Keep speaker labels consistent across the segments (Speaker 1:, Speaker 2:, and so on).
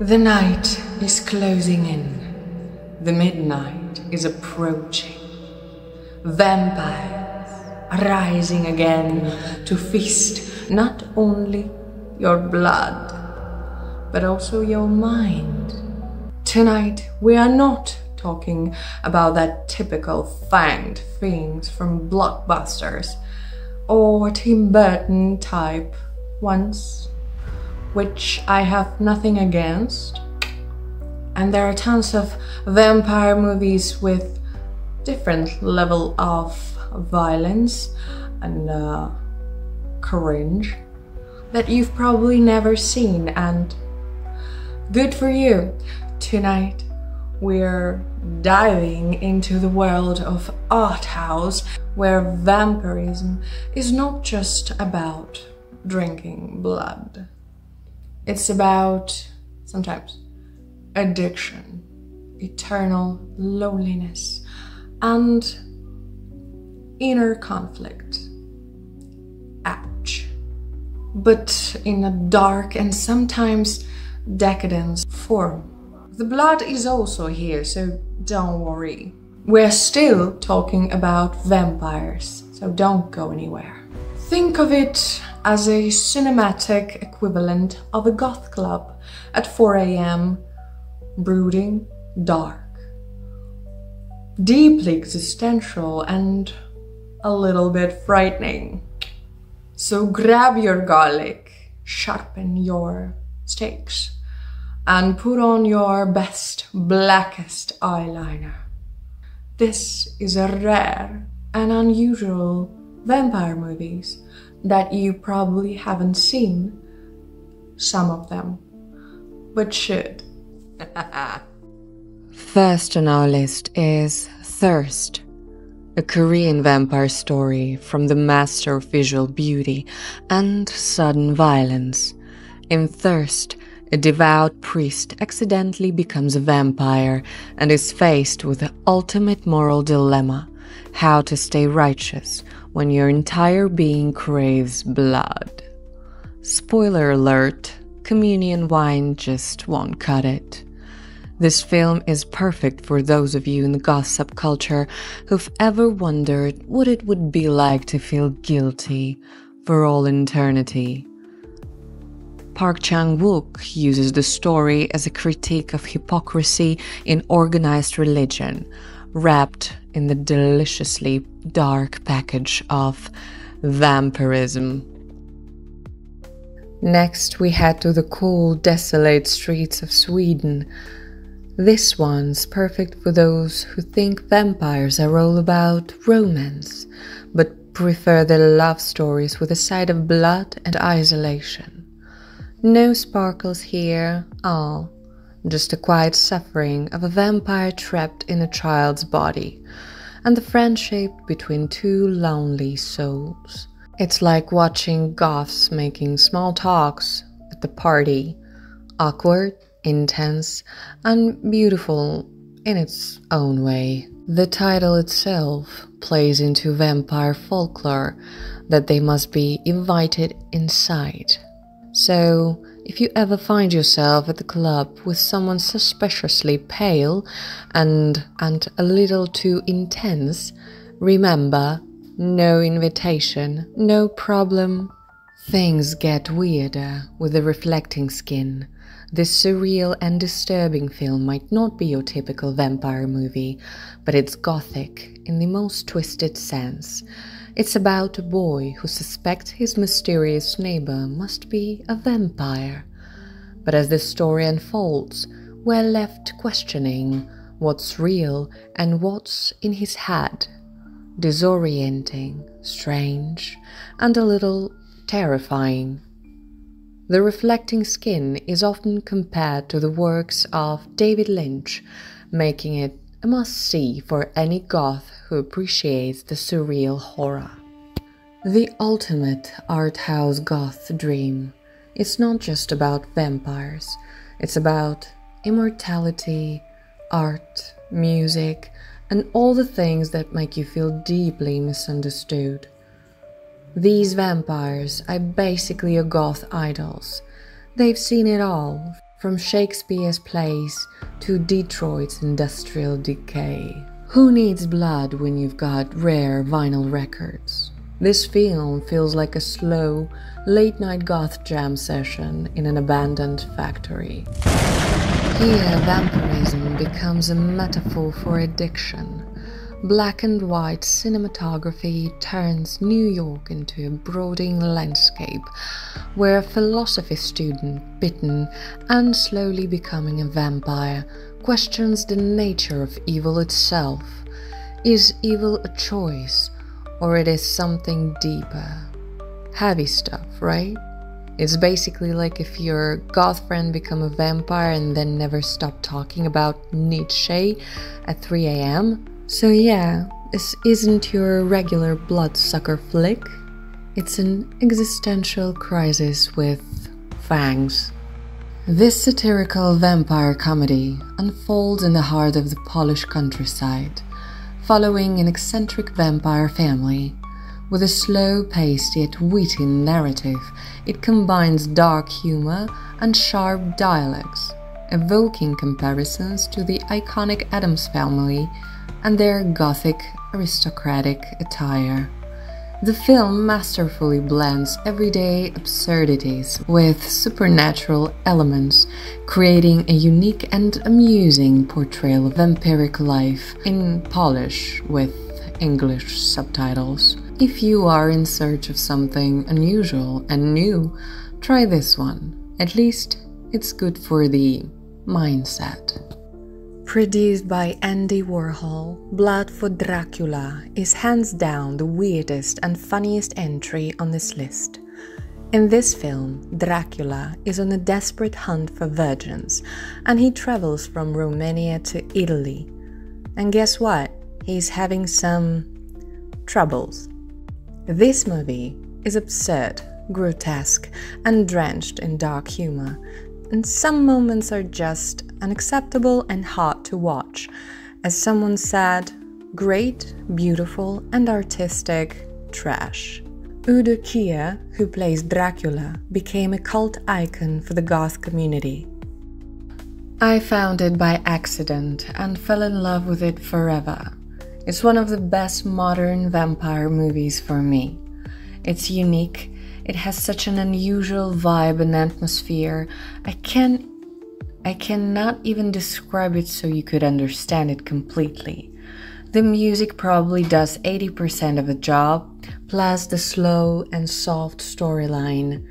Speaker 1: The night is closing in. The midnight is approaching. Vampires are rising again to feast not only your blood, but also your mind. Tonight, we are not talking about that typical fanged fiends from blockbusters or Tim Burton type ones, which I have nothing against. And there are tons of vampire movies with different level of violence and cringe that you've probably never seen, and good for you. Tonight we're diving into the world of art house, where vampirism is not just about drinking blood. It's about, sometimes, addiction, eternal loneliness, and inner conflict. Ouch. But in a dark and sometimes decadent form. The blood is also here, so don't worry. We're still talking about vampires, so don't go anywhere. Think of it as a cinematic equivalent of a goth club at 4 a.m, brooding, dark, deeply existential, and a little bit frightening. So grab your garlic, sharpen your stakes, and put on your best, blackest eyeliner. This is a rare and unusual vampire movies that you probably haven't seen, some of them, but should.
Speaker 2: First on our list is Thirst, a Korean vampire story from the master of visual beauty and sudden violence. In Thirst, a devout priest accidentally becomes a vampire and is faced with the ultimate moral dilemma: how to stay righteous when your entire being craves blood. Spoiler alert, communion wine just won't cut it. This film is perfect for those of you in the goth subculture who've ever wondered what it would be like to feel guilty for all eternity. Park Chan-wook uses the story as a critique of hypocrisy in organized religion, wrapped in the deliciously dark package of vampirism. Next, we head to the cool, desolate streets of Sweden. This one's perfect for those who think vampires are all about romance, but prefer their love stories with a side of blood and isolation. No sparkles here, all. Just the quiet suffering of a vampire trapped in a child's body, and the friendship between two lonely souls. It's like watching goths making small talks at the party. Awkward, intense, and beautiful in its own way. The title itself plays into vampire folklore that they must be invited inside. So, if you ever find yourself at the club with someone suspiciously pale and a little too intense, remember, no invitation, no problem. Things get weirder with the reflecting skin. This surreal and disturbing film might not be your typical vampire movie, but it's gothic in the most twisted sense. It's about a boy who suspects his mysterious neighbor must be a vampire. But as the story unfolds, we're left questioning what's real and what's in his head. Disorienting, strange, and a little terrifying. The Reflecting Skin is often compared to the works of David Lynch, making it a must-see for any goth who appreciates the surreal horror. The ultimate art house goth dream. It's not just about vampires, it's about immortality, art, music, and all the things that make you feel deeply misunderstood. These vampires are basically your goth idols. They've seen it all, from Shakespeare's plays to Detroit's industrial decay. Who needs blood when you've got rare vinyl records? This film feels like a slow, late-night goth jam session in an abandoned factory. Here, vampirism becomes a metaphor for addiction. Black and white cinematography turns New York into a brooding landscape where a philosophy student, bitten and slowly becoming a vampire, questions the nature of evil itself. Is evil a choice, or it is something deeper? Heavy stuff, right? It's basically like if your goth friend become a vampire and then never stop talking about Nietzsche at 3 a.m. So yeah, this isn't your regular bloodsucker flick. It's an existential crisis with fangs. This satirical vampire comedy unfolds in the heart of the Polish countryside, following an eccentric vampire family. With a slow-paced yet witty narrative, it combines dark humor and sharp dialogues, evoking comparisons to the iconic Addams Family and their Gothic aristocratic attire. The film masterfully blends everyday absurdities with supernatural elements, creating a unique and amusing portrayal of vampiric life in Polish with English subtitles. If you are in search of something unusual and new, try this one. At least it's good for the mindset. Produced by Andy Warhol, Blood for Dracula is hands down the weirdest and funniest entry on this list. In this film, Dracula is on a desperate hunt for virgins, and he travels from Romania to Italy. And guess what? He's having some troubles. This movie is absurd, grotesque, and drenched in dark humor, and some moments are just unacceptable and hard to watch. As someone said, great, beautiful, and artistic trash. Udo Kier, who plays Dracula, became a cult icon for the goth community. I found it by accident and fell in love with it forever. It's one of the best modern vampire movies for me. It's unique, it has such an unusual vibe and atmosphere. I cannot even describe it so you could understand it completely. The music probably does 80% of the job, plus the slow and soft storyline.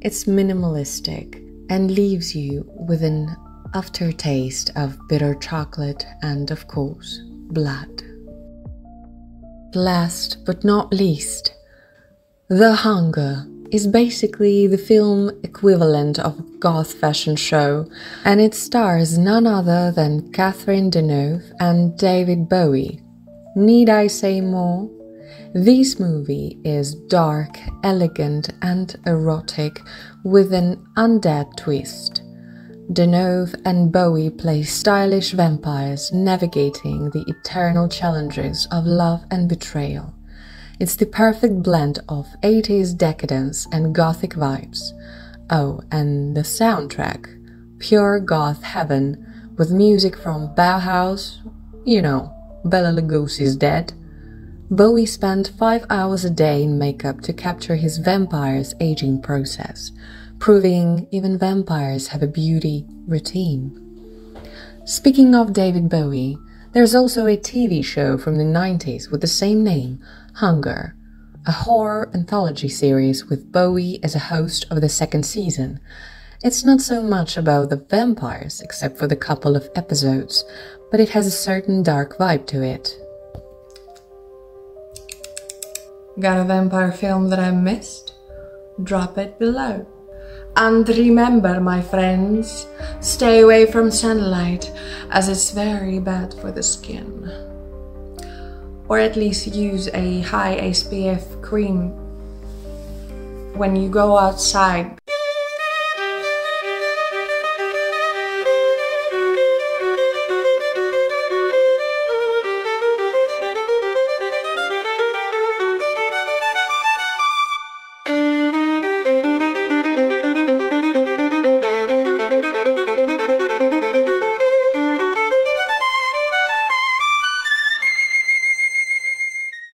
Speaker 2: It's minimalistic and leaves you with an aftertaste of bitter chocolate and, of course, blood. Last but not least, The Hunger is basically the film equivalent of a goth fashion show, and it stars none other than Catherine Deneuve and David Bowie. Need I say more? This movie is dark, elegant, and erotic with an undead twist. Deneuve and Bowie play stylish vampires navigating the eternal challenges of love and betrayal. It's the perfect blend of 80s decadence and gothic vibes. Oh, and the soundtrack, pure goth heaven, with music from Bauhaus, you know, Bela Lugosi's Dead. Bowie spent 5 hours a day in makeup to capture his vampire's aging process, proving even vampires have a beauty routine. Speaking of David Bowie, there's also a TV show from the 90s with the same name, Hunger, a horror anthology series with Bowie as a host of the second season. It's not so much about the vampires, except for the couple of episodes, but it has a certain dark vibe to it.
Speaker 1: Got a vampire film that I missed? Drop it below. And remember, my friends, stay away from sunlight, as it's very bad for the skin. Or at least use a high SPF cream when you go outside.